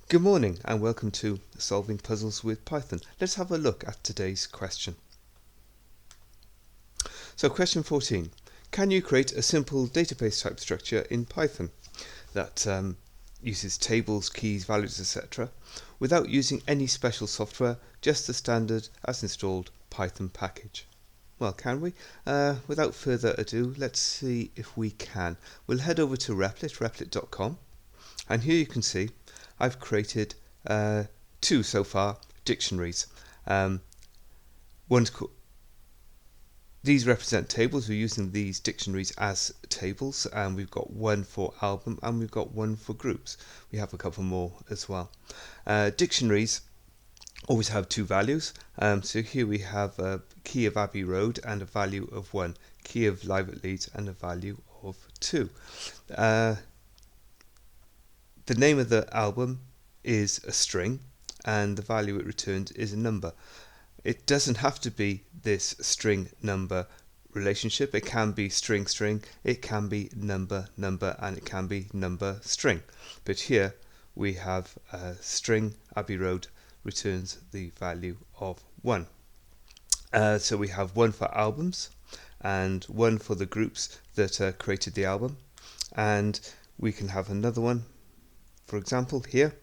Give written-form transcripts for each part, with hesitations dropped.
Good morning and welcome to Solving Puzzles with Python. Let's have a look at today's question. So question 14. Can you create a simple database type structure in Python that uses tables, keys, values, etc. without using any special software, just the standard as installed Python package? Well, can we? Without further ado, let's see if we can. We'll head over to replit.com, and here you can see I've created two so far dictionaries. These represent tables. We're using these dictionaries as tables, and we've got one for album and we've got one for groups. We have a couple more as well. Dictionaries always have two values. So here we have a key of Abbey Road and a value of 1, key of Live at Leeds and a value of 2. The name of the album is a string and the value it returns is a number. It doesn't have to be this string number relationship. It can be string string, it can be number number, and it can be number string. But here we have a string Abbey Road returns the value of 1. So we have one for albums and one for the groups that created the album, and we can have another one, for example, here,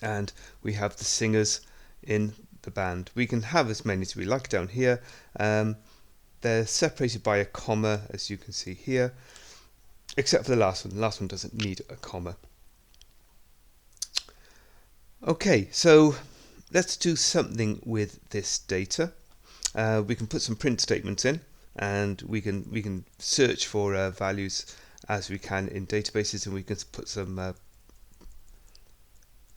and we have the singers in the band. We can have as many as we like down here. They're separated by a comma, as you can see here, except for the last one. The last one doesn't need a comma. Okay, so let's do something with this data. We can put some print statements in, and we can search for values as we can in databases, and we can put some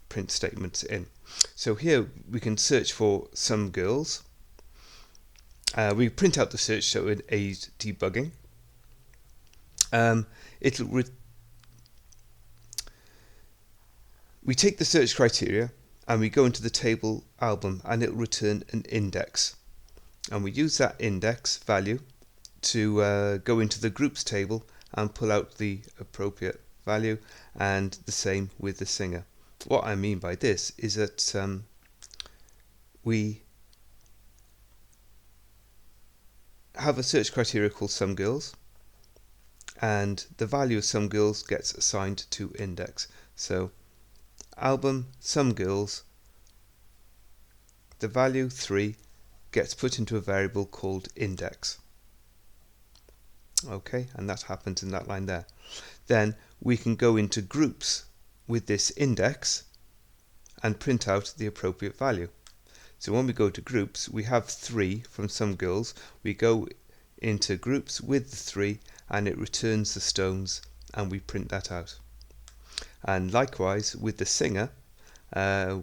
print statements in. So here we can search for some girls. We print out the search so it aids debugging. We take the search criteria and we go into the table album, and it will return an index, and we use that index value to go into the groups table and pull out the appropriate value, and the same with the singer. What I mean by this is that we have a search criteria called some girls, and the value of some girls gets assigned to index. So album some girls, the value 3 gets put into a variable called index. Okay, and that happens in that line there. Then we can go into groups with this index and print out the appropriate value. So when we go to groups, we have 3 from some girls. We go into groups with the 3 and it returns the stones, and we print that out. And likewise with the singer,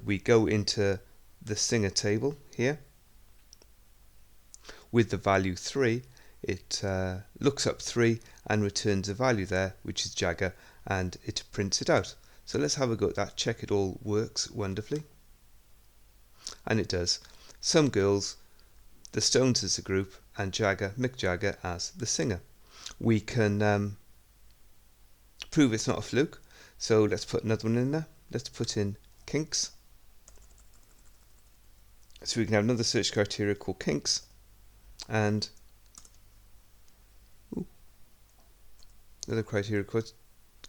we go into the singer table here with the value 3. It looks up 3 and returns a value there, which is Jagger, and it prints it out. So let's have a go at that, check it all works wonderfully. And it does. Some girls, the Stones as a group, and Jagger, Mick Jagger as the singer. We can prove it's not a fluke, so let's put another one in there. Let's put in Kinks. So we can have another search criteria called Kinks, and another criteria called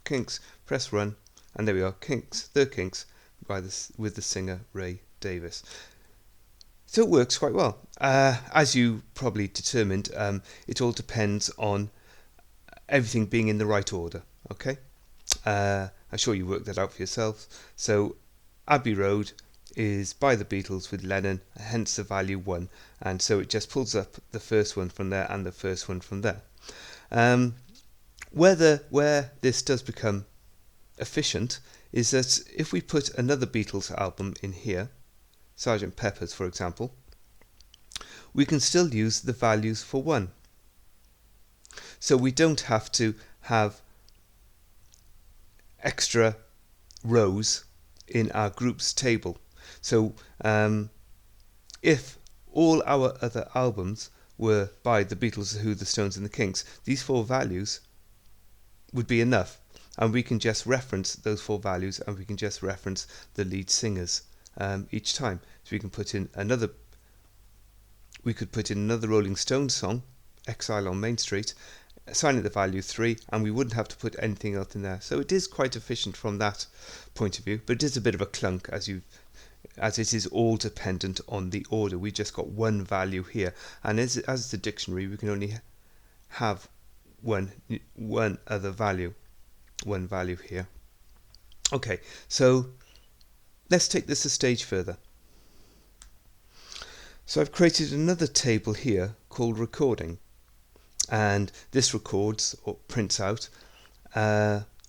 Kinks. Press run, and there we are, Kinks, the Kinks, with the singer Ray Davis. So it works quite well. As you probably determined, it all depends on everything being in the right order. Okay, I'm sure you worked that out for yourself. So Abbey Road is by the Beatles with Lennon, hence the value 1, and so it just pulls up the first one from there and the first one from there. Where this does become efficient is that if we put another Beatles album in here, Sgt. Pepper's for example, we can still use the values for 1. So we don't have to have extra rows in our groups table. So if all our other albums were by the Beatles, The Who, The Stones and The Kinks, these 4 values would be enough. and we can just reference those 4 values, and we can just reference the lead singers each time. So we could put in another Rolling Stones song, Exile on Main Street, assigning the value 3, and we wouldn't have to put anything else in there. So it is quite efficient from that point of view, but it is a bit of a clunk as it is all dependent on the order. We just got one value here, and as the dictionary, we can only have one other value, one value here. Okay, so let's take this a stage further. So I've created another table here called recording, and this records or prints out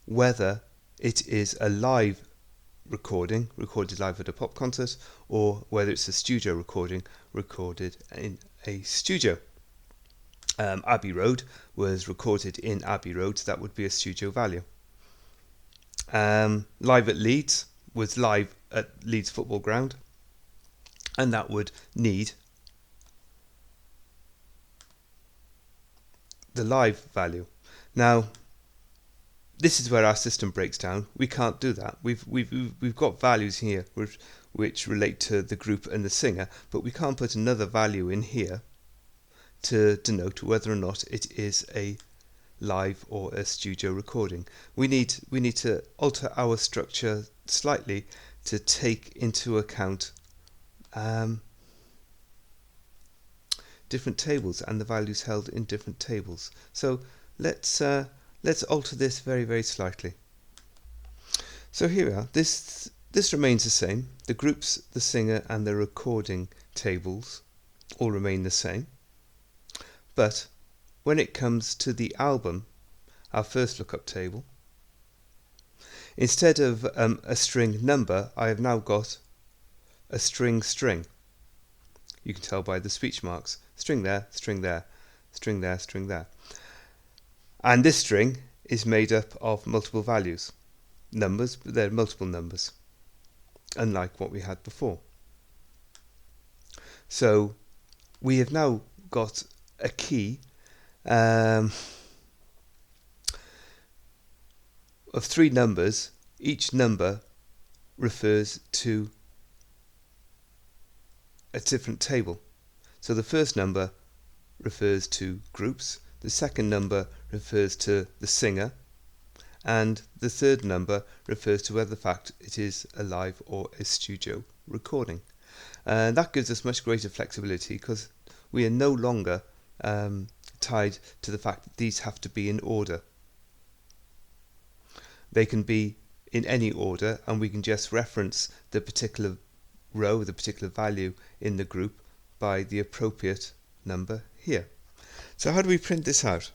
whether it is a live recording, recorded live at a pop concert, or whether it's a studio recording, recorded in a studio. Abbey Road was recorded in Abbey Road, so that would be a studio value. Live at Leeds was live at Leeds Football Ground, and that would need the live value. Now, this is where our system breaks down. We can't do that. We've got values here which relate to the group and the singer, but we can't put another value in here to denote whether or not it is a live or a studio recording. We need to alter our structure slightly to take into account different tables and the values held in different tables. So let's alter this very, very slightly. So here we are. This remains the same. The groups, the singer, and the recording tables all remain the same. But when it comes to the album, our first lookup table, instead of a string number, I have now got a string. You can tell by the speech marks. String there, string there, string there, string there. And this string is made up of multiple values. Numbers, but they're multiple numbers, unlike what we had before. So we have now got a key of 3 numbers. Each number refers to a different table. So the first number refers to groups, the second number refers to the singer, and the third number refers to whether the fact it is a live or a studio recording. And that gives us much greater flexibility because we are no longer tied to the fact that these have to be in order. They can be in any order, and we can just reference the particular row, the particular value in the group by the appropriate number here. So how do we print this out?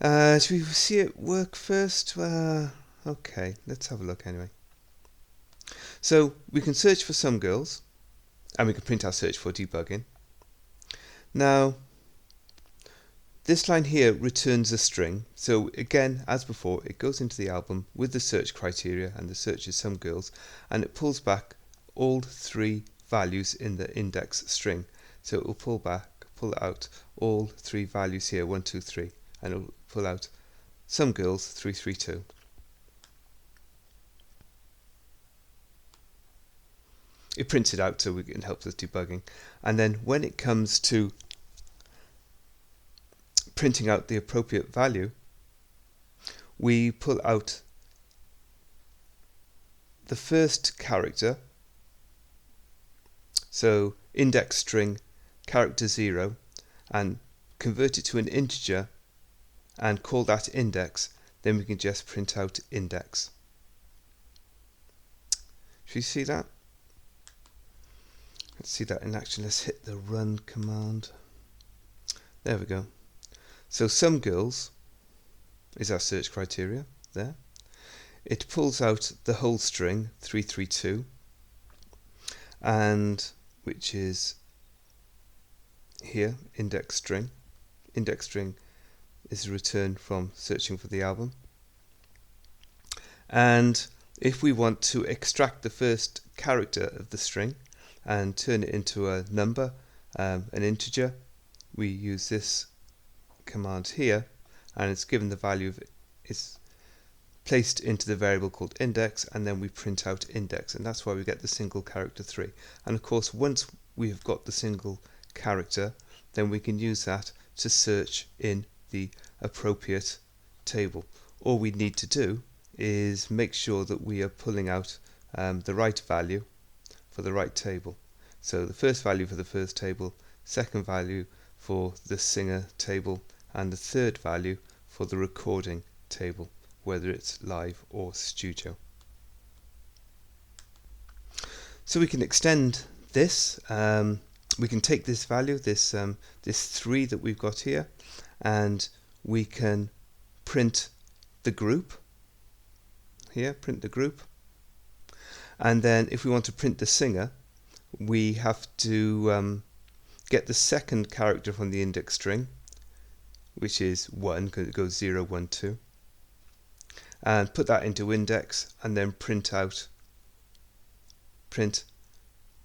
Do we see it work first? Okay, let's have a look anyway. So we can search for some girls, and we can print our search for debugging. Now, this line here returns a string. So again, as before, it goes into the album with the search criteria, and the search is some girls, and it pulls back all 3 values in the index string. So it will pull out all 3 values here, 1, 2, 3, and it will pull out some girls 3, 3, 2. It prints it out so it helps us debugging. And then when it comes to printing out the appropriate value, we pull out the first character, so index string character 0, and convert it to an integer and call that index. Then we can just print out index. Should you see that? Let's see that in action. Let's hit the run command. There we go. So some girls is our search criteria there. It pulls out the whole string 332, and which is here index string. Index string is a return from searching for the album. And if we want to extract the first character of the string and turn it into a number, an integer, we use this command here, and it's given the value of it's placed into the variable called index, and then we print out index, and that's why we get the single character 3. And of course, once we have got the single character, then we can use that to search in the appropriate table. All we need to do is make sure that we are pulling out the right value for the right table. So the first value for the first table, second value for the singer table, and the third value for the recording table, whether it's live or studio. So we can extend this. We can take this value, this 3 that we've got here, and we can print the group here, print the group. And then if we want to print the singer, we have to get the second character from the index string, which is 1 because it goes 0, 1, 2, and put that into index, and then print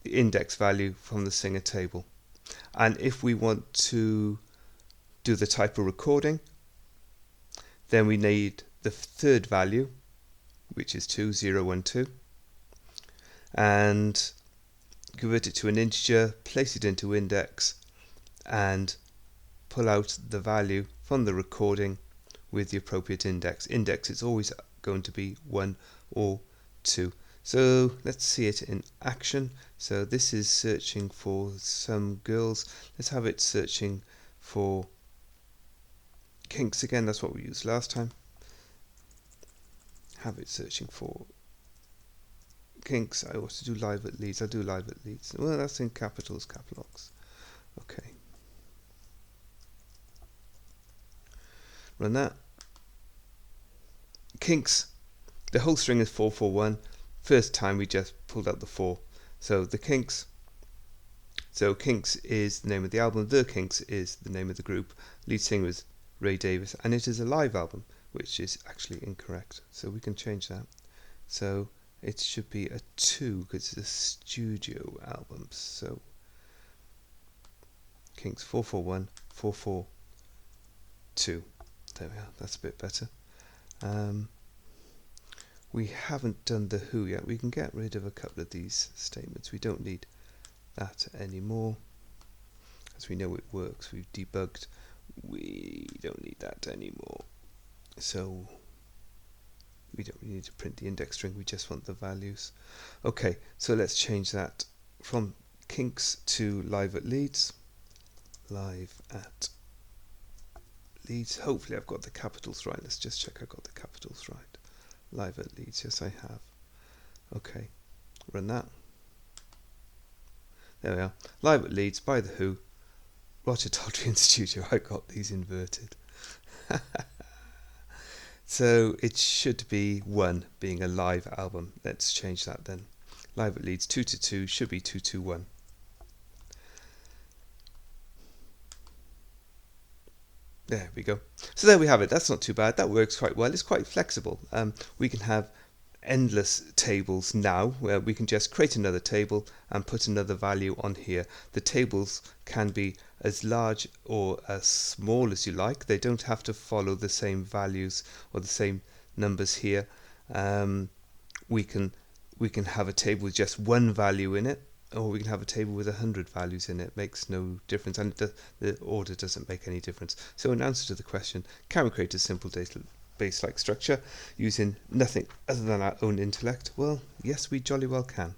the index value from the singer table. And if we want to do the type of recording, then we need the third value, which is 2, 0, 1, 2, and convert it to an integer, place it into index, and pull out the value from the recording with the appropriate index. Index is always going to be 1 or 2. So let's see it in action. So this is searching for some girls. Let's have it searching for Kinks again. That's what we used last time. Have it searching for Kinks. I also do live at Leeds. I do live at Leeds. Well, that's in capitals, caps locks. Okay. Run that. Kinks. The whole string is 441. First time we just pulled out the 4. So the Kinks. So Kinks is the name of the album. The Kinks is the name of the group. Lead singer is Ray Davies, and it is a live album, which is actually incorrect. So we can change that. So it should be a 2 because it's a studio album. So Kinks 441 442. There we are. That's a bit better. We haven't done the who yet. We can get rid of a couple of these statements. We don't need that anymore. As we know it works. We've debugged. We don't need that anymore. So we don't need to print the index string. We just want the values. Okay, so let's change that from Kinks to live at Leeds. Live at Leeds. Hopefully I've got the capitals right. Let's just check I've got the capitals right. Live at Leeds, yes I have. Okay, run that. There we are. Live at Leeds by The Who. Roger Daltrey in studio. I got these inverted. So it should be 1 being a live album. Let's change that then. Live at Leeds 222 should be 221. There we go. So there we have it. That's not too bad. That works quite well. It's quite flexible. We can have endless tables now, where we can just create another table and put another value on here. The tables can be as large or as small as you like. They don't have to follow the same values or the same numbers here. We can have a table with just one value in it, or we can have a table with 100 values in it. It makes no difference, and the order doesn't make any difference. So in answer to the question, can we create a simple database-like structure using nothing other than our own intellect? Well, yes, we jolly well can.